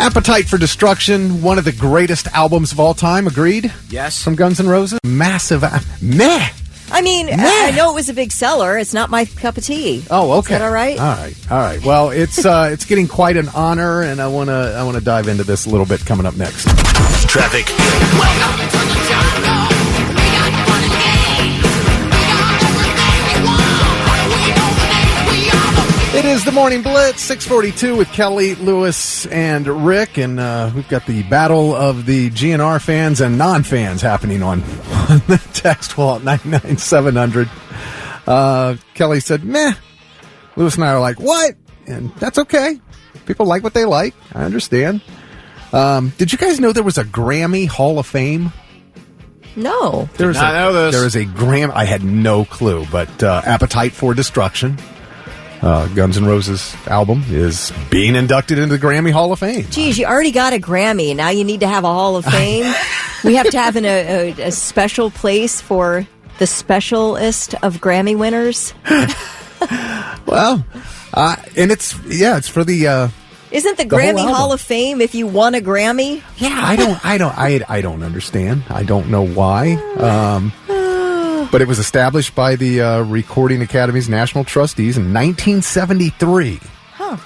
Appetite for Destruction, one of the greatest albums of all time, agreed? Yes. From Guns N' Roses? Massive. Meh. I mean, I know it was a big seller. It's not my cup of tea. Oh, okay. Is that all right? All right. Well, it's getting quite an honor, and I wanna dive into this a little bit coming up next. Traffic. Welcome to the jungle. We got fun and games. We got everything we want. We know the names. We are the... It is the Morning Blitz, 6:42 with Kelly, Lewis, and Rick, and we've got the battle of the GNR fans and non-fans happening on the text wall at 99700. Kelly said, meh. Lewis and I are like, what? And that's okay. People like what they like. I understand. Did you guys know there was a Grammy Hall of Fame? No. There's Did not know this. There is a Grammy. I had no clue, but Appetite for Destruction, Guns N' Roses album, is being inducted into the Grammy Hall of Fame. Geez, you already got a Grammy. Now you need to have a Hall of Fame. We have to have a special place for the specialist of Grammy winners. Well, and it's for the. Isn't the The whole Grammy album. Hall of Fame if you won a Grammy? Yeah, I don't understand. I don't know why. But it was established by the Recording Academy's National Trustees in 1973. Huh.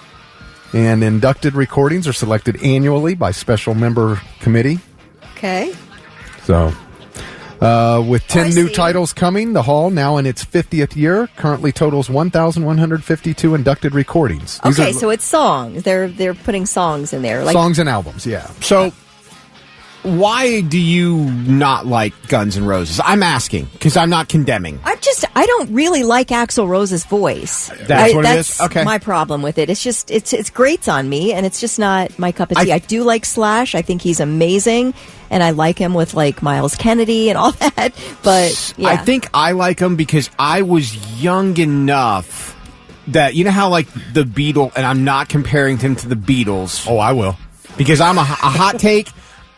And inducted recordings are selected annually by special member committee. Okay. So, with 10 I new see. titles coming, the hall, now in its 50th year, currently totals 1,152 inducted recordings. These Okay, are so it's songs. They're putting songs in there. Like, songs and albums, yeah. So, why do you not like Guns N' Roses? I'm asking, because I'm not condemning. I don't really like Axl Rose's voice. That's what it that's is? Okay. my problem with it. It's just it grates on me, and it's just not my cup of tea. I do like Slash. I think he's amazing, and I like him with like Miles Kennedy and all that. But yeah. I think I like him because I was young enough that, you know how like the Beatles, and I'm not comparing them to the Beatles. Oh, I will. Because I'm a hot take.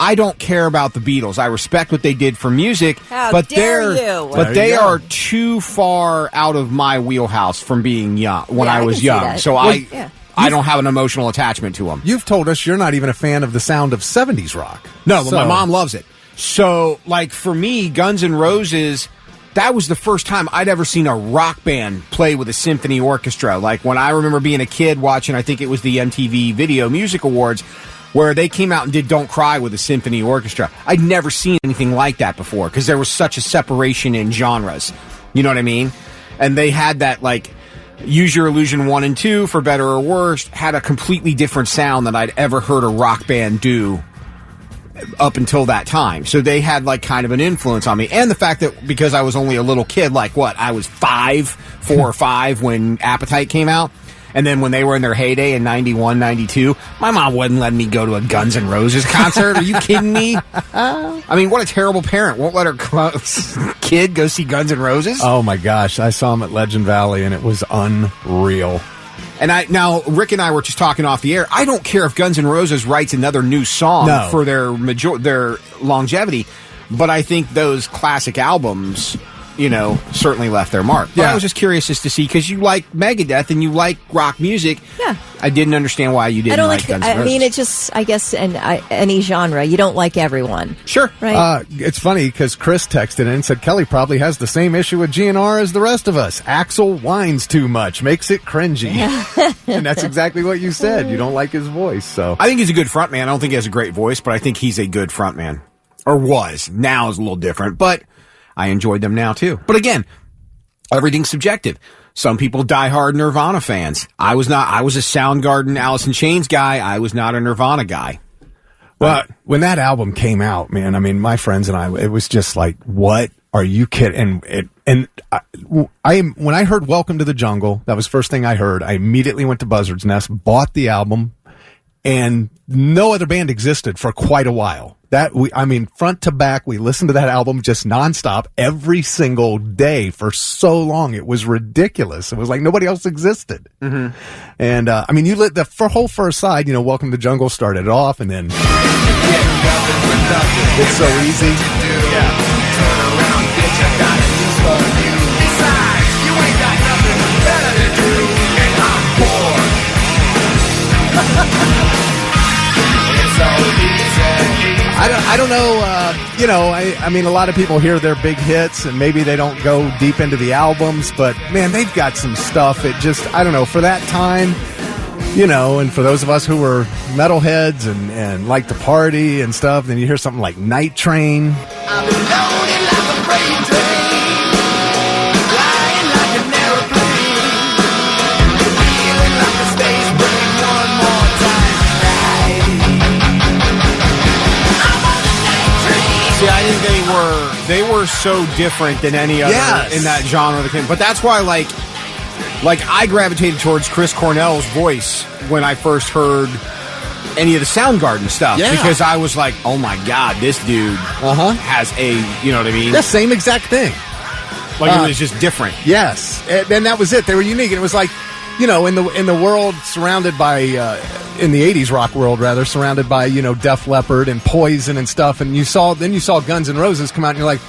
I don't care about the Beatles. I respect what they did for music, How but dare they're you. but There they you go. are too far out of my wheelhouse from being young when Yeah, I I was can see young. that. So Well, yeah. I don't have an emotional attachment to them. You've told us you're not even a fan of the sound of 70s rock. No, but So- my mom loves it. So, like, for me, Guns N' Roses, that was the first time I'd ever seen a rock band play with a symphony orchestra. Like, when I remember being a kid watching, I think it was the MTV Video Music Awards, where they came out and did Don't Cry with a symphony orchestra. I'd never seen anything like that before, because there was such a separation in genres. You know what I mean? And they had that, like, Use Your Illusion 1 and 2, for better or worse, had a completely different sound than I'd ever heard a rock band do up until that time. So they had like kind of an influence on me. And the fact that because I was only a little kid, like I was 4 or 5 when Appetite came out. And then when they were in their heyday in 91, 92, my mom wouldn't let me go to a Guns N' Roses concert. Are you kidding me? I mean, what a terrible parent. Won't let her kid go see Guns N' Roses. Oh my gosh, I saw him at Legend Valley and it was unreal. And now Rick and I were just talking off the air. I don't care if Guns N' Roses writes another new song for their longevity, but I think those classic albums, certainly left their mark. But I was just curious as to see, because you like Megadeth and you like rock music. Yeah. I didn't understand why you didn't like Guns N' Roses. I mean, it's just, I guess, any genre, you don't like everyone. Sure. Right? It's funny because Chris texted in and said Kelly probably has the same issue with GNR as the rest of us. Axl whines too much, makes it cringy. And that's exactly what you said. You don't like his voice. So I think he's a good frontman. I don't think he has a great voice, but I think he's a good frontman. Or was. Now is a little different, but I enjoyed them now too. But again, everything's subjective. Some people die hard Nirvana fans. I was not. I was a Soundgarden, Alice in Chains guy. I was not a Nirvana guy. Well, when that album came out, man, I mean, my friends and I, it was just like, what are you kidding? And when I heard Welcome to the Jungle, that was the first thing I heard. I immediately went to Buzzard's Nest, bought the album, and no other band existed for quite a while. Front to back, we listened to that album just nonstop every single day for so long. It was ridiculous. It was like nobody else existed. Mm-hmm. And, you lit the whole first side, Welcome to the Jungle started it off, and then It's So Easy. I don't know. I mean, a lot of people hear their big hits, and maybe they don't go deep into the albums. But man, they've got some stuff. It just, I don't know, for that time, and for those of us who were metalheads and like to party and stuff, then you hear something like Night Train. I've been loaded like a freight train, flying like an airplane, feeling like a space break one more time tonight. I'm on the night train. See, I think they were so different than any other in that genre. But that's why, like I gravitated towards Chris Cornell's voice when I first heard any of the Soundgarden stuff, because I was like, oh my God, this dude has a, you know what I mean? The same exact thing. Like it was just different. Yes, and that was it. They were unique, and it was like, in the world surrounded by in the 80s rock world rather, surrounded by Def Leppard and Poison and stuff, and you saw Guns N' Roses come out, and you're like,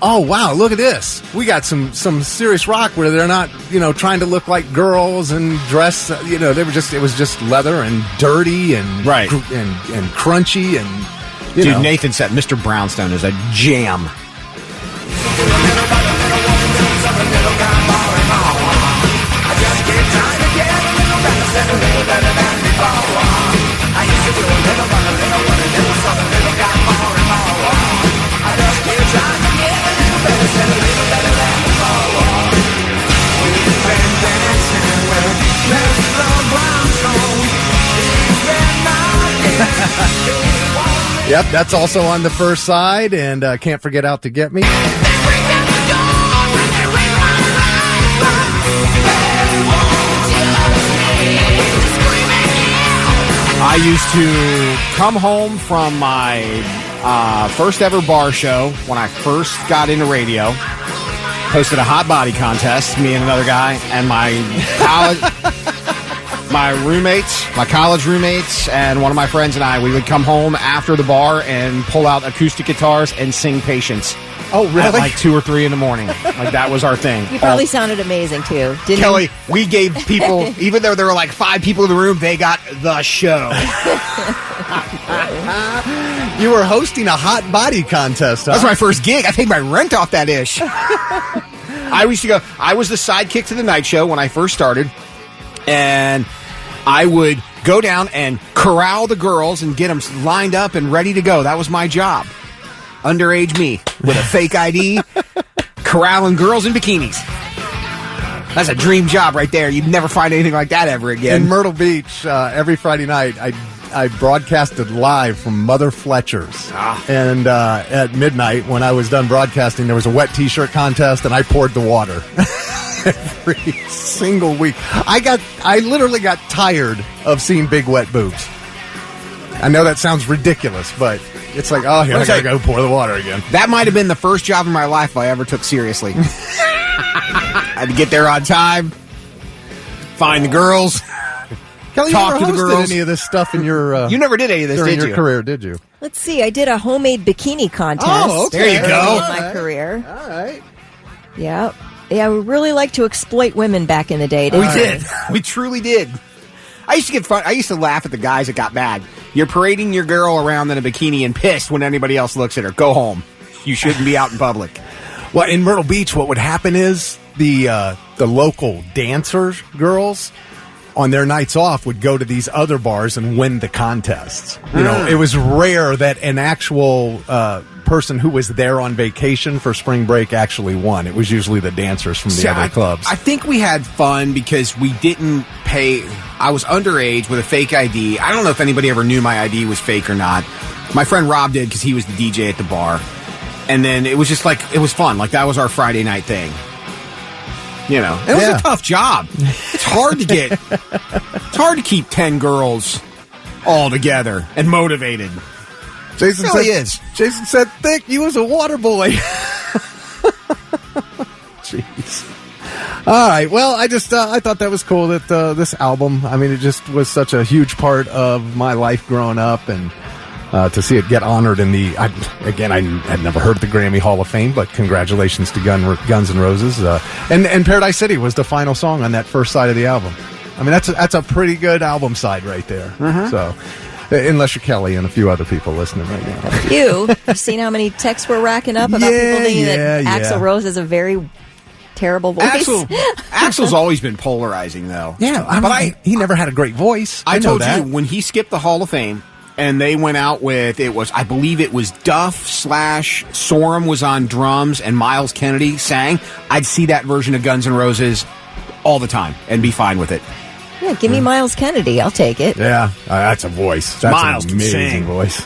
oh wow, look at this. We got some serious rock where they're not, trying to look like girls and dress, it was just leather and dirty and and crunchy and Dude, Nathan said Mr. Brownstone is a jam. Yep, that's also on the first side, and Can't Forget Out to Get Me. I used to come home from my first ever bar show when I first got into radio. Hosted a hot body contest, me and another guy, and my college roommates, and one of my friends and I, we would come home after the bar and pull out acoustic guitars and sing Patience. Oh, really? At like 2 or 3 in the morning. Like, that was our thing. You probably sounded amazing, too. Didn't Kelly, you? we gave people, even though there were like 5 people in the room, they got the show. You were hosting a hot body contest, huh? That was my first gig. I paid my rent off that ish. I was the sidekick to the night show when I first started, and I would go down and corral the girls and get them lined up and ready to go. That was my job. Underage me with a fake ID, corralling girls in bikinis. That's a dream job right there. You'd never find anything like that ever again. In Myrtle Beach, every Friday night, I broadcasted live from Mother Fletcher's. And at midnight, when I was done broadcasting, there was a wet T-shirt contest, and I poured the water. Every single week. I literally got tired of seeing big wet boobs. I know that sounds ridiculous, but it's like, oh, here, I gotta go pour the water again. That might have been the first job in my life I ever took seriously. I had to get there on time, find the girls, Kelly, talk you to never the hosted girls. any of this stuff in your... you never did any of this, during did your you? career, did you? Let's see. I did a homemade bikini contest. Oh, okay. There you go. In my career. All right. Yeah. Yeah, we really like to exploit women back in the day. We did. We truly did. I used to get fun. I used to laugh at the guys that got mad. You're parading your girl around in a bikini and pissed when anybody else looks at her. Go home. You shouldn't be out in public. Well, in Myrtle Beach, what would happen is the local dancers, girls, on their nights off would go to these other bars and win the contests. You know, it was rare that an actual person who was there on vacation for spring break actually won. It was usually the dancers from the other clubs. I think we had fun because we didn't pay. I was underage with a fake ID. I don't know if anybody ever knew my ID was fake or not. My friend Rob did because he was the DJ at the bar. And then it was just like, it was fun. Like, that was our Friday night thing. You know, it was a tough job. It's hard to get, it's hard to keep 10 girls all together and motivated. Jason It really said, is. Jason said, "Thick, you was a water boy." Jeez. All right. Well, I thought that was cool that this album. I mean, it just was such a huge part of my life growing up, and to see it get honored in the. I had never heard of the Grammy Hall of Fame, but congratulations to Guns N' Roses. And Paradise City was the final song on that first side of the album. I mean, that's a pretty good album side right there. So. Unless you're Kelly and a few other people listening right now. You've seen how many texts we're racking up about people thinking that Axl Rose has a very terrible voice. Axl's always been polarizing, though. Yeah, but he never had a great voice. I know told that. you, when he skipped the Hall of Fame, and they went out with, I believe it was Duff / Sorum was on drums and Miles Kennedy sang, I'd see that version of Guns N' Roses all the time and be fine with it. Yeah, give me Miles Kennedy. I'll take it. Yeah, that's a voice. That's Miles an can amazing sing. voice.